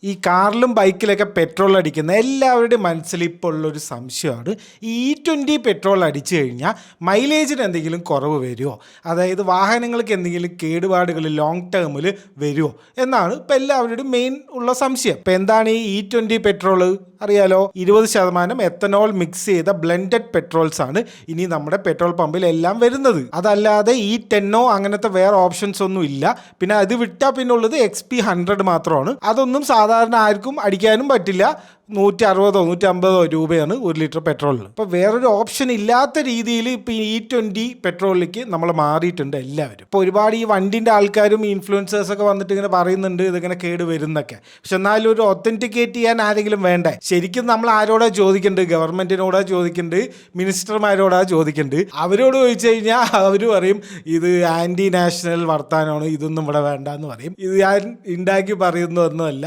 ഈ കാറിലും ബൈക്കിലൊക്കെ പെട്രോൾ അടിക്കുന്ന എല്ലാവരുടെയും മനസ്സിൽ ഇപ്പോൾ ഉള്ളൊരു സംശയമാണ് ഈ E20 പെട്രോൾ അടിച്ചു കഴിഞ്ഞാൽ മൈലേജിന് എന്തെങ്കിലും കുറവ് വരുമോ, അതായത് വാഹനങ്ങൾക്ക് എന്തെങ്കിലും കേടുപാടുകൾ ലോങ് ടേമിൽ വരുമോ എന്നാണ് ഇപ്പോൾ എല്ലാവരുടെയും മെയിൻ ഉള്ള സംശയം. ഇപ്പം എന്താണ് ഈ E20 പെട്രോൾ അറിയാലോ? 20% എത്തനോൾ മിക്സ് ചെയ്ത ബ്ലെൻഡഡ് പെട്രോൾസ് ആണ് ഇനി നമ്മുടെ പെട്രോൾ പമ്പിൽ എല്ലാം വരുന്നത്. അതല്ലാതെ E10 അങ്ങനത്തെ വേറെ ഓപ്ഷൻസ് ഒന്നും ഇല്ല. പിന്നെ അത് വിട്ടാൽ പിന്നെ ഉള്ളത് XP100 മാത്രമാണ്. അതൊന്നും സാധാരണ ആർക്കും അടിക്കാനും പറ്റില്ല. 160 150 രൂപയാണ് 1 ലിറ്റർ പെട്രോളിന്. ഇപ്പോൾ വേറൊരു ഓപ്ഷൻ ഇല്ലാത്ത രീതിയിൽ ഇപ്പോൾ ഈ E20 പെട്രോളിലേക്ക് നമ്മൾ മാറിയിട്ടുണ്ട് എല്ലാവരും. ഇപ്പോൾ ഒരുപാട് ഈ വണ്ടിൻ്റെ ആൾക്കാരും ഇൻഫ്ലുവൻസേഴ്സൊക്കെ വന്നിട്ട് ഇങ്ങനെ പറയുന്നുണ്ട് ഇതിങ്ങനെ കേട് വരുന്നൊക്കെ. പക്ഷെ എന്നാലും ഒരു ഒത്തൻറ്റിക്കേറ്റ് ചെയ്യാൻ ആരെങ്കിലും വേണ്ടേ? ശരിക്കും നമ്മൾ ആരോടാ ചോദിക്കേണ്ടത്? ഗവൺമെൻറ്റിനോടാ ചോദിക്കേണ്ടത്, മിനിസ്റ്റർമാരോടാ ചോദിക്കേണ്ടത്. അവരോട് ചോദിച്ചു കഴിഞ്ഞാൽ അവർ പറയും ഇത് ആൻറ്റി നാഷണൽ വർത്താനമാണ്, ഇതൊന്നും ഇവിടെ വേണ്ട എന്ന് പറയും. ഇത് ഞാൻ ഉണ്ടാക്കി പറയുന്നതൊന്നുമല്ല.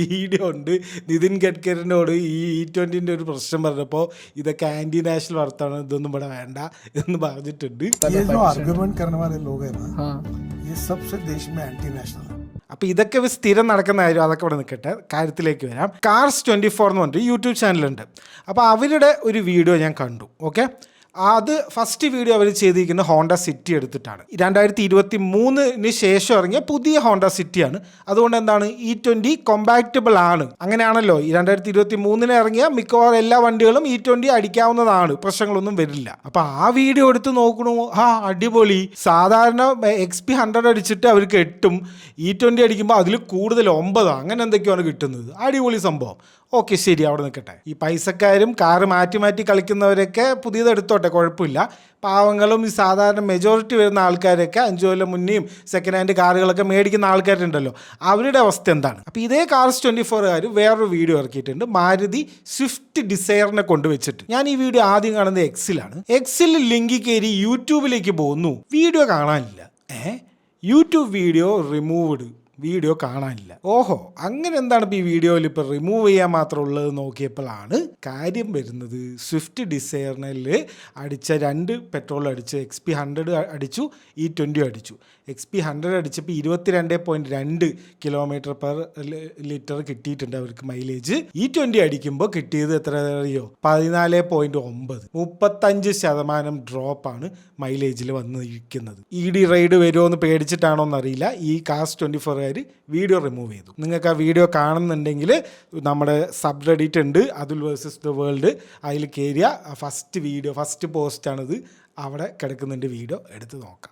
വീഡിയോ ഉണ്ട്. നിതിൻ ഗഡ്കരിനോട് ഈ E20 ഒരു പ്രശ്നം പറഞ്ഞപ്പോൾ ഇതൊക്കെ ആന്റി നാഷണൽ വർത്താണ്, ഇതൊന്നും ഇവിടെ വേണ്ട എന്ന് പറഞ്ഞിട്ടുണ്ട്. അപ്പൊ ഇതൊക്കെ സ്ഥിരം നടക്കുന്ന കാര്യം, അതൊക്കെ ഇവിടെ നിൽക്കട്ടെ. കാര്യത്തിലേക്ക് വരാം. Cars 24 എന്ന് പറഞ്ഞിട്ട് യൂട്യൂബ് ചാനലുണ്ട്. അപ്പോൾ അവരുടെ ഒരു വീഡിയോ ഞാൻ കണ്ടു. ഓക്കെ, അത് ഫസ്റ്റ് വീഡിയോ അവർ ചെയ്തിരിക്കുന്നത് ഹോണ്ട സിറ്റി എടുത്തിട്ടാണ്. 2023 ശേഷം ഇറങ്ങിയ പുതിയ ഹോണ്ട സിറ്റിയാണ്. അതുകൊണ്ട് എന്താണ് E20 കോമ്പാക്റ്റബിൾ ആണ്. അങ്ങനെയാണല്ലോ, 2023 ഇറങ്ങിയ മിക്കവാറും എല്ലാ വണ്ടികളും E20 അടിക്കാവുന്നതാണ്, പ്രശ്നങ്ങളൊന്നും വരില്ല. അപ്പൊ ആ വീഡിയോ എടുത്ത് നോക്കണു, അടിപൊളി. സാധാരണ XP100 അടിച്ചിട്ട് അവർക്ക് 8, E20 അടിക്കുമ്പോൾ അതിൽ കൂടുതൽ 9 അങ്ങനെ എന്തൊക്കെയാണ് കിട്ടുന്നത്. അടിപൊളി സംഭവം. ഓക്കെ, ശരി, അവിടെ നിൽക്കട്ടെ. ഈ പൈസക്കാരും കാറ് മാറ്റി മാറ്റി കളിക്കുന്നവരൊക്കെ പുതിയത് എടുത്തോട്ടെ, കുഴപ്പമില്ല. പാവങ്ങളും ഈ സാധാരണ മെജോറിറ്റി വരുന്ന ആൾക്കാരൊക്കെ 5 കൊല്ലം മുന്നേയും സെക്കൻഡ് ഹാൻഡ് കാറുകളൊക്കെ മേടിക്കുന്ന ആൾക്കാരുണ്ടല്ലോ, അവരുടെ അവസ്ഥ എന്താണ്? അപ്പോൾ ഇതേ Cars 24 വേറൊരു വീഡിയോ ഇറക്കിയിട്ടുണ്ട്, മാരുതി സ്വിഫ്റ്റ് ഡിസയറിനെ കൊണ്ടുവച്ചിട്ട്. ഞാൻ ഈ വീഡിയോ ആദ്യം കാണുന്നത് എക്സിലാണ്. എക്സിൽ ലിങ്ക് കയറി യൂട്യൂബിലേക്ക് പോകുന്നു, വീഡിയോ കാണാനില്ല. യൂട്യൂബ് വീഡിയോ റിമൂവ്ഡ്, വീഡിയോ കാണാനില്ല. ഓഹോ, അങ്ങനെ എന്താണ് ഇപ്പോൾ ഈ വീഡിയോയിൽ ഇപ്പോൾ റിമൂവ് ചെയ്യാൻ മാത്രം ഉള്ളത് നോക്കിയപ്പോഴാണ് കാര്യം വരുന്നത്. സ്വിഫ്റ്റ് ഡിസയറിനിൽ അടിച്ച 2 പെട്രോൾ അടിച്ച്, XP100 അടിച്ചു, E20 അടിച്ചു. XP100 അടിച്ചപ്പോൾ 22.2 കിലോമീറ്റർ പെർ ലിറ്റർ കിട്ടിയിട്ടുണ്ട് അവർക്ക് മൈലേജ്. E20 അടിക്കുമ്പോൾ കിട്ടിയത് എത്ര അറിയോ? 14.9. 35% ഡ്രോപ്പാണ് മൈലേജിൽ വന്നിരിക്കുന്നത്. ED റൈഡ് വരുമോ എന്ന് പേടിച്ചിട്ടാണോ എന്നറിയില്ല, ഈ Cars 24 വീഡിയോ റിമൂവ് ചെയ്തു. നിങ്ങൾക്ക് ആ വീഡിയോ കാണുന്നുണ്ടെങ്കിൽ നമ്മുടെ സബ് റെഡിറ്റ് ഉണ്ട്, അതുൽ വേഴ്സസ് ദ വേൾഡ്, അതിൽ കയറിയ ഫസ്റ്റ് പോസ്റ്റാണിത്. അവിടെ കിടക്കുന്നുണ്ട് വീഡിയോ, എടുത്ത് നോക്കാം.